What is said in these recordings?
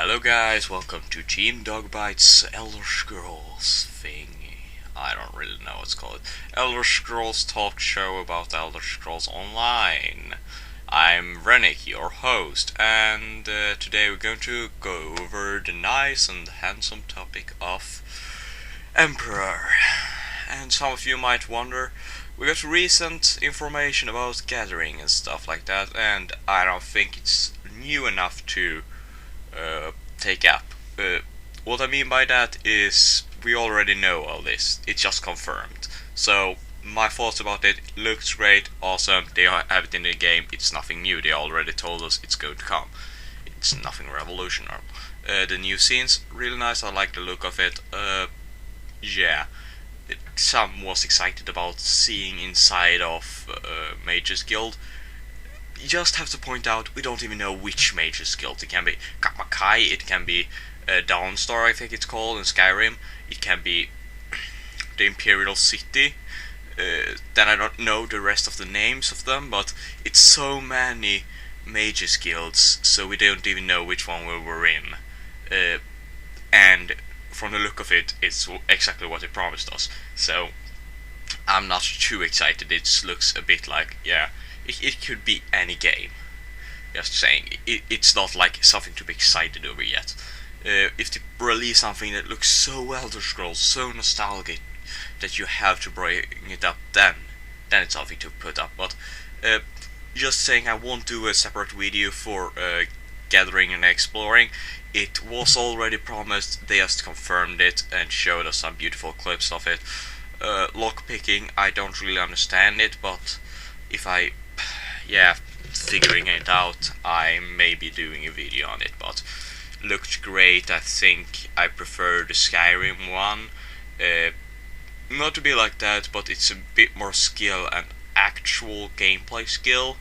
Hello guys, welcome to Team Dogbyte's Elder Scrolls thingy. I don't really know what's called. Elder Scrolls talk show about Elder Scrolls Online. I'm Rennick, your host, and today we're going to go over the nice and handsome topic of Emperor. And some of you might wonder, we got recent information about gathering and stuff like that, and I don't think it's new enough to take up. What I mean by that is we already know all this. It's just confirmed. So my thoughts about it: looks great, awesome. They have it in the game. It's nothing new. They already told us it's going to come. It's nothing revolutionary. The new scenes really nice. I like the look of it. Yeah. Some was excited about seeing inside of Mage's Guild. You just have to point out, we don't even know which Mage's Guild. It can be Kamakai, it can be Dawnstar, I think it's called, in Skyrim. It can be the Imperial City. Then I don't know the rest of the names of them, but it's so many Mage's Guilds, so we don't even know which one we were in. And from the look of it, it's exactly what it promised us. So I'm not too excited. It looks a bit like, yeah, it could be any game. Just saying, it's not like something to be excited over yet. If they release something that looks so Elder Scrolls, so nostalgic, that you have to bring it up, then it's something to put up. But just saying, I won't do a separate video for gathering and exploring. It was already promised. They just confirmed it and showed us some beautiful clips of it. Lockpicking, I don't really understand it, but if I figuring it out, I may be doing a video on it. But looked great. I think I prefer the Skyrim one. Not to be like that, but it's a bit more skill and actual gameplay skill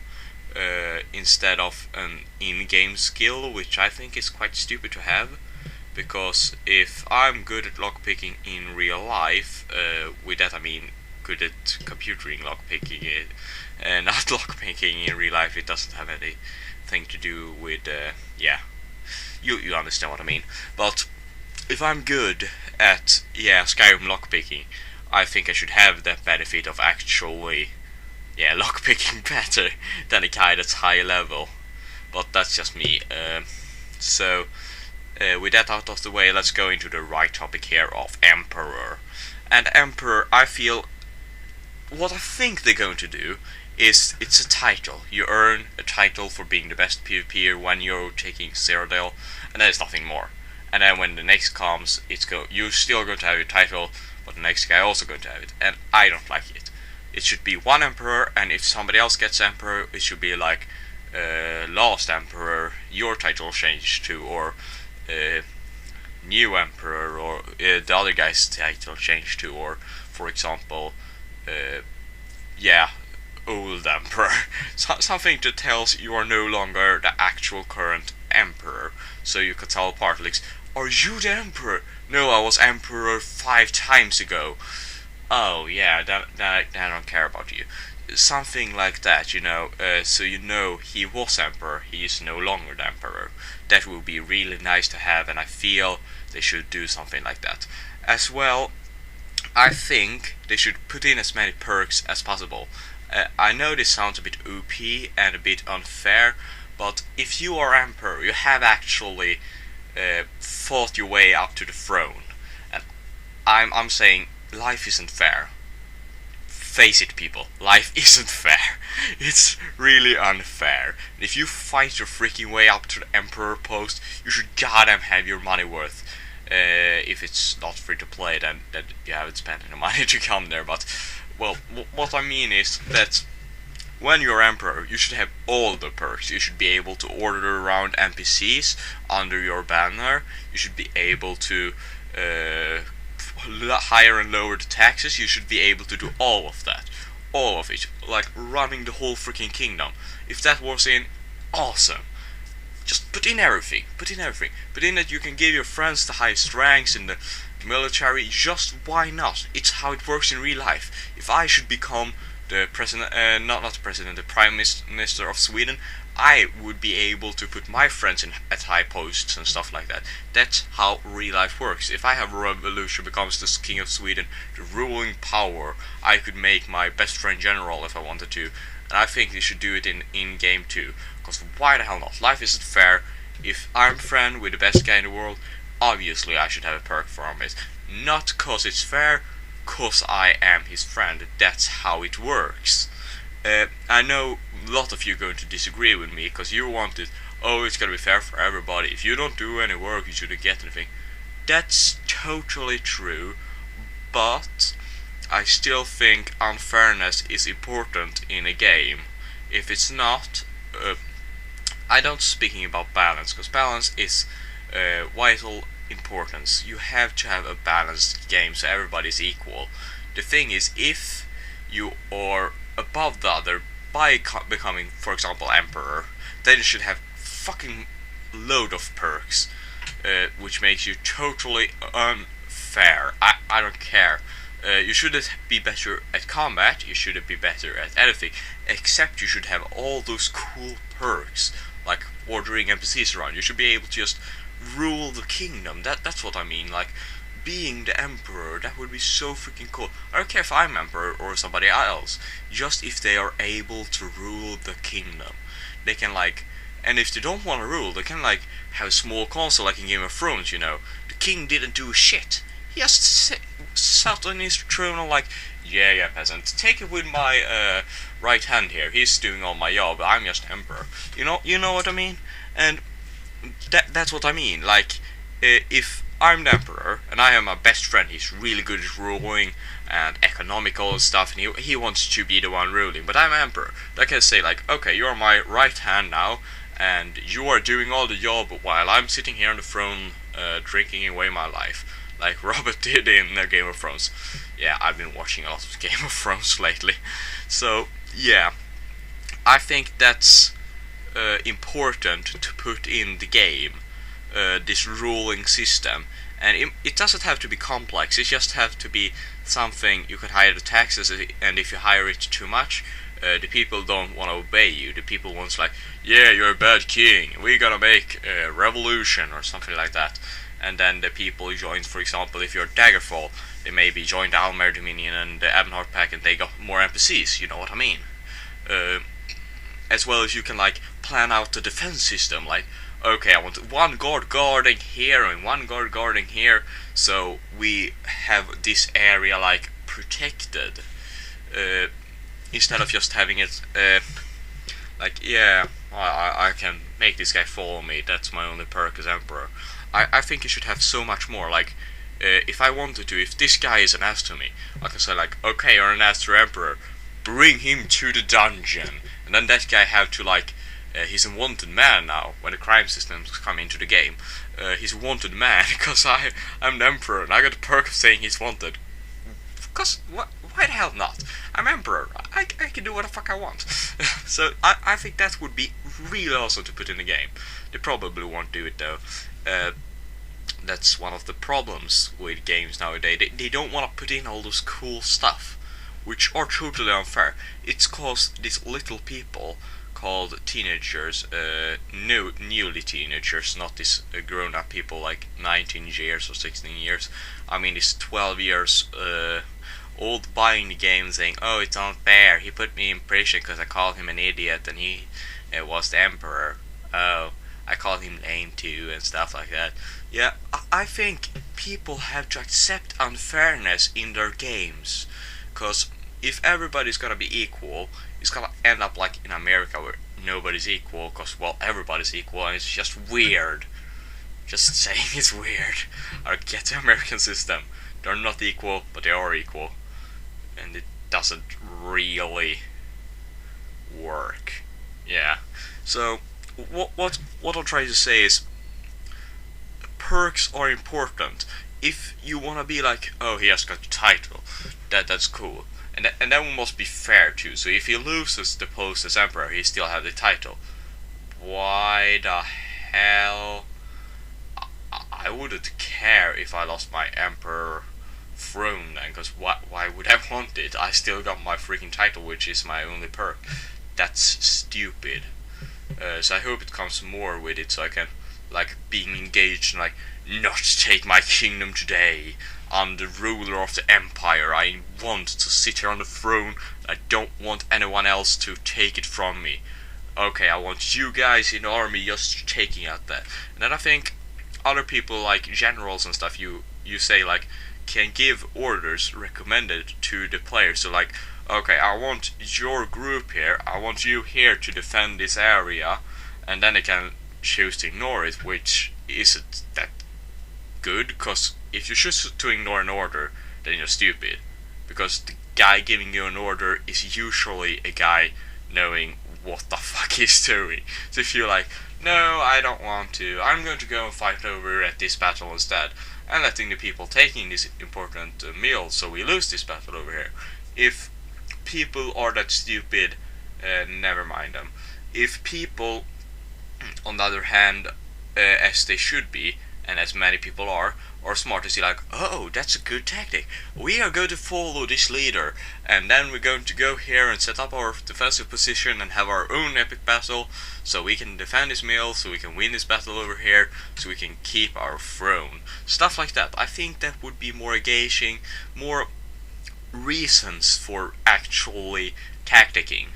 instead of an in-game skill, which I think is quite stupid to have. Because if I'm good at lockpicking in real life, with that I mean good at computering lockpicking, not lockpicking in real life. It doesn't have anything to do with, you understand what I mean. But if I'm good at, Skyrim lockpicking, I think I should have that benefit of actually, lockpicking better than a guy that's high level. But that's just me. With that out of the way, let's go into the right topic here of Emperor. And Emperor, I feel, what I think they're going to do is, it's a title. You earn a title for being the best PvPer when you're taking Cyrodiil, and that is nothing more. And then when the next comes, you're still going to have your title, but the next guy also going to have it, and I don't like it. It should be one Emperor, and if somebody else gets Emperor, it should be like Last Emperor, your title changed to, or New Emperor, or the other guy's title changed to, or for example, Old Emperor. Something that tells you are no longer the actual current Emperor, so you could tell Partlix, are you the Emperor? No, I was Emperor 5 times ago. Oh yeah, then I don't care about you. Something like that, so you know he was Emperor, he is no longer the Emperor. That would be really nice to have, and I feel they should do something like that. As well, I think they should put in as many perks as possible. I know this sounds a bit OP and a bit unfair, but if you are Emperor, you have actually fought your way up to the throne. And I'm saying, life isn't fair. Face it, people, life isn't fair. It's really unfair. And if you fight your freaking way up to the Emperor post, you should goddamn have your money worth. If it's not free to play, then you haven't spent any money to come there. But, well, what I mean is that when you're Emperor, you should have all the perks. You should be able to order around NPCs under your banner. You should be able to higher and lower the taxes. You should be able to do all of that. All of it. Like running the whole freaking kingdom. If that was in, awesome. Just put in everything. Put in that you can give your friends the highest ranks in the military. Just why not? It's how it works in real life. If I should become the president, not the president, the prime minister of Sweden, I would be able to put my friends in at high posts and stuff like that. That's how real life works. If I have a revolution, becomes the king of Sweden, the ruling power, I could make my best friend general if I wanted to. And I think they should do it in game too. Because why the hell not? Life isn't fair. If I'm friend with the best guy in the world, obviously I should have a perk from it. Not cause it's fair, cause I am his friend. That's how it works. I know a lot of you are going to disagree with me, because you want it, oh, it's gonna be fair for everybody. If you don't do any work, you shouldn't get anything. That's totally true, but I still think unfairness is important in a game. If it's not, I don't speaking about balance, because balance is vital importance. You have to have a balanced game so everybody's equal. The thing is, if you are above the other by becoming, for example, emperor, then you should have fucking load of perks, which makes you totally unfair. I don't care. You shouldn't be better at combat, you shouldn't be better at anything, except you should have all those cool perks, like ordering NPCs around. You should be able to just rule the kingdom. That's what I mean, like, being the emperor, that would be so freaking cool. I don't care if I'm emperor or somebody else, just if they are able to rule the kingdom. They can, like, and if they don't want to rule, they can, like, have a small council like in Game of Thrones, you know. The king didn't do shit. He just sat on his throne and like, yeah, peasant, take it with my right hand here. He's doing all my job. I'm just emperor. You know what I mean? And that's what I mean. Like, if I'm the emperor and I have my best friend, he's really good at ruling and economical and stuff, and he wants to be the one ruling, but I'm emperor. I can say, like, okay, you're my right hand now, and you are doing all the job while I'm sitting here on the throne, drinking away my life, like Robert did in Game of Thrones. Yeah, I've been watching a lot of Game of Thrones lately. So, yeah, I think that's important to put in the game, this ruling system. And it doesn't have to be complex, it just have to be something you can hire the taxes, and if you hire it too much, the people don't want to obey you. The people want, like, yeah, you're a bad king, we're gonna make a revolution or something like that. And then the people join, for example, if you're Daggerfall, they maybe join the Almer Dominion and the Ebonheart Pack, and they got more NPCs, you know what I mean? As well as you can, like, plan out the defense system, like, okay, I want one guard guarding here and one guard guarding here, so we have this area, like, protected, instead of just having it, like, yeah, I can make this guy follow me, that's my only perk as Emperor. I think you should have so much more, like, if I wanted to, if this guy is an ass to me, I can say, like, okay, you're an ass to Emperor, bring him to the dungeon, and then that guy have to, like, he's a wanted man now, when the crime systems come into the game. He's a wanted man, because I'm the Emperor, and I got the perk of saying he's wanted. Because, why the hell not? I'm Emperor, I can do what the fuck I want. So, I think that would be really awesome to put in the game. They probably won't do it, though. That's one of the problems with games nowadays. They don't want to put in all those cool stuff, which are totally unfair. It's caused these little people called teenagers, newly teenagers, not these grown-up people like 19 years or 16 years. I mean, these 12 years old buying the game saying, oh, it's unfair, he put me in prison because I called him an idiot and he was the emperor. Oh, I called him lame too and stuff like that. Yeah, I think people have to accept unfairness in their games, because if everybody's gonna be equal, it's gonna end up like in America where nobody's equal, because, well, everybody's equal, and it's just weird. Just saying it's weird. I don't get the American system. They're not equal, but they are equal. And it doesn't really work. Yeah. So, what I'm trying to say is, perks are important. If you wanna be like, oh, he has got the title, that's cool. And that one must be fair too. So if he loses the post as Emperor, he still have the title. Why the hell? I wouldn't care if I lost my Emperor throne then, because why would I want it? I still got my freaking title, which is my only perk. That's stupid. So I hope it comes more with it, so I can like being engaged and like not take my kingdom today. I'm the ruler of the empire. I want to sit here on the throne. I don't want anyone else to take it from me. Okay, I want you guys in the army just taking out that. And then I think other people like generals and stuff, you say like can give orders recommended to the players. So like, okay, I want your group here. I want you here to defend this area, and then they can choose to ignore it, which isn't that good. Because if you choose to ignore an order, then you're stupid. Because the guy giving you an order is usually a guy knowing what the fuck he's doing. So if you're like, no, I don't want to, I'm going to go and fight over at this battle instead, and letting the people taking this important meal, so we lose this battle over here. If people are that stupid, never mind them. If people, on the other hand, as they should be, and as many people are smart to see like, oh, that's a good tactic. We are going to follow this leader, and then we're going to go here and set up our defensive position and have our own epic battle, so we can defend this mill, so we can win this battle over here, so we can keep our throne. Stuff like that. I think that would be more engaging, more reasons for actually tacticking,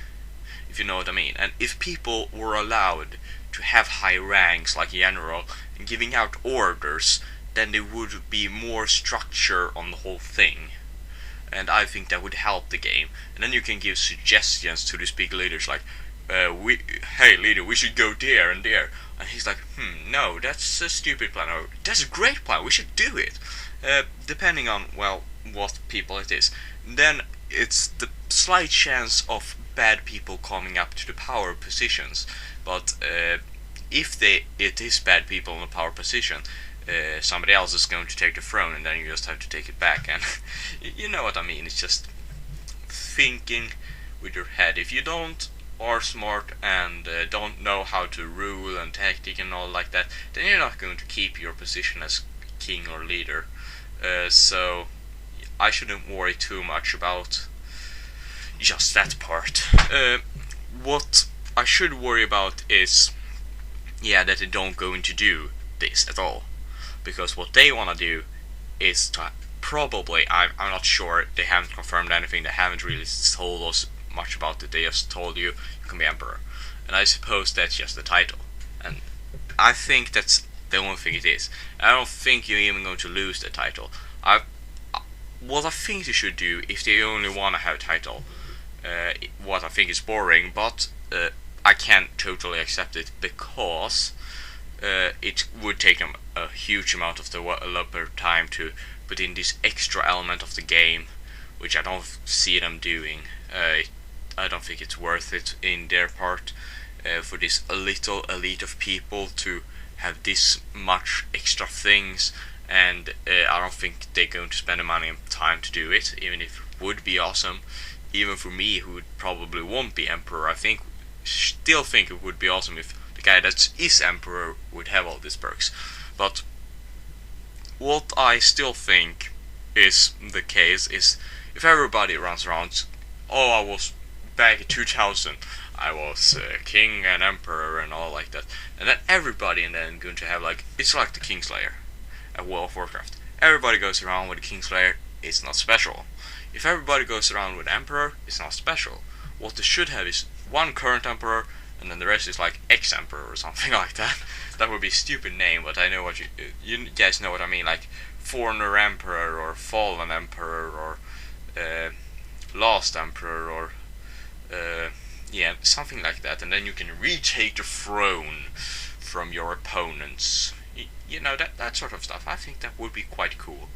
if you know what I mean. And if people were allowed to have high ranks like general and giving out orders, then there would be more structure on the whole thing. And I think that would help the game. And then you can give suggestions to these big leaders like, hey leader, we should go there and there. And he's like, no, that's a stupid plan. Or that's a great plan, we should do it. Depending on, well, what people it is. Then it's the slight chance of bad people coming up to the power positions. But if it is bad people in a power position, somebody else is going to take the throne, and then you just have to take it back. And you know what I mean. It's just thinking with your head. If you don't are smart and don't know how to rule and tactic and all like that, then you're not going to keep your position as king or leader. So I shouldn't worry too much about just that part. What I should worry about is, yeah, that they don't going to do this at all. Because what they want to do is to probably, I'm not sure, they haven't confirmed anything, they haven't really told us much about it, they just told you can be emperor. And I suppose that's just the title. And I think that's the only thing it is. I don't think you're even going to lose the title. What I think you should do, if they only want to have a title, what I think is boring, but I can't totally accept it, because it would take them a huge amount of developer time to put in this extra element of the game, which I don't see them doing. I don't think it's worth it in their part for this little elite of people to have this much extra things, and I don't think they're going to spend the money and time to do it, even if it would be awesome. Even for me, who probably won't be emperor, I still think it would be awesome if the guy that is emperor would have all these perks. But what I still think is the case is if everybody runs around, oh, I was back in 2000, I was king and emperor and all like that, and then everybody and then going to have like, it's like the Kingslayer at World of Warcraft. Everybody goes around with the Kingslayer, it's not special. If everybody goes around with emperor, it's not special. What they should have is one current emperor, and then the rest is like ex-emperor or something like that. That would be a stupid name, but I know what you guys know what I mean, like Forerunner Emperor or Fallen Emperor or Lost Emperor or yeah, something like that, and then you can retake the throne from your opponents. You know, that sort of stuff. I think that would be quite cool.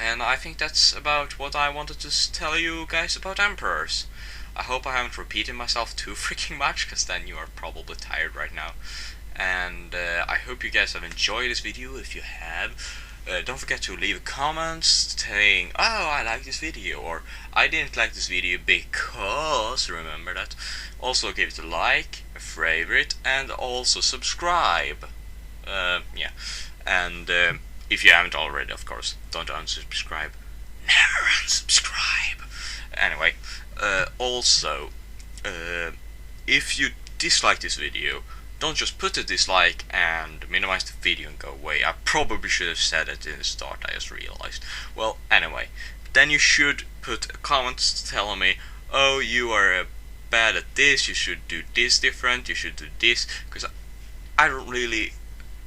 And I think that's about what I wanted to tell you guys about emperors. I hope I haven't repeated myself too freaking much, because then you are probably tired right now. And I hope you guys have enjoyed this video. If you have, don't forget to leave a comment saying, oh, I like this video, or I didn't like this video because, remember that. Also give it a like, a favorite, and also subscribe. Yeah, and if you haven't already, of course, don't unsubscribe. Never unsubscribe. Anyway, also, if you dislike this video, don't just put a dislike and minimize the video and go away. I probably should have said it in the start, I just realized. Well, anyway, then you should put a comment telling me, oh, you are bad at this, you should do this different, you should do this, because I don't really,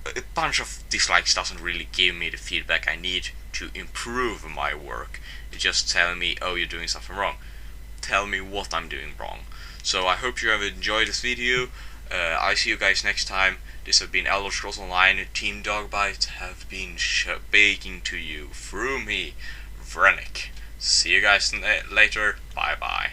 a bunch of dislikes doesn't really give me the feedback I need to improve my work. It's just telling me, oh, you're doing something wrong. Tell me what I'm doing wrong. So I hope you have enjoyed this video. I see you guys next time. This has been ElderScrolls Online. Team Dogbite have been baking to you through me, Vrennick. See you guys later. Bye bye.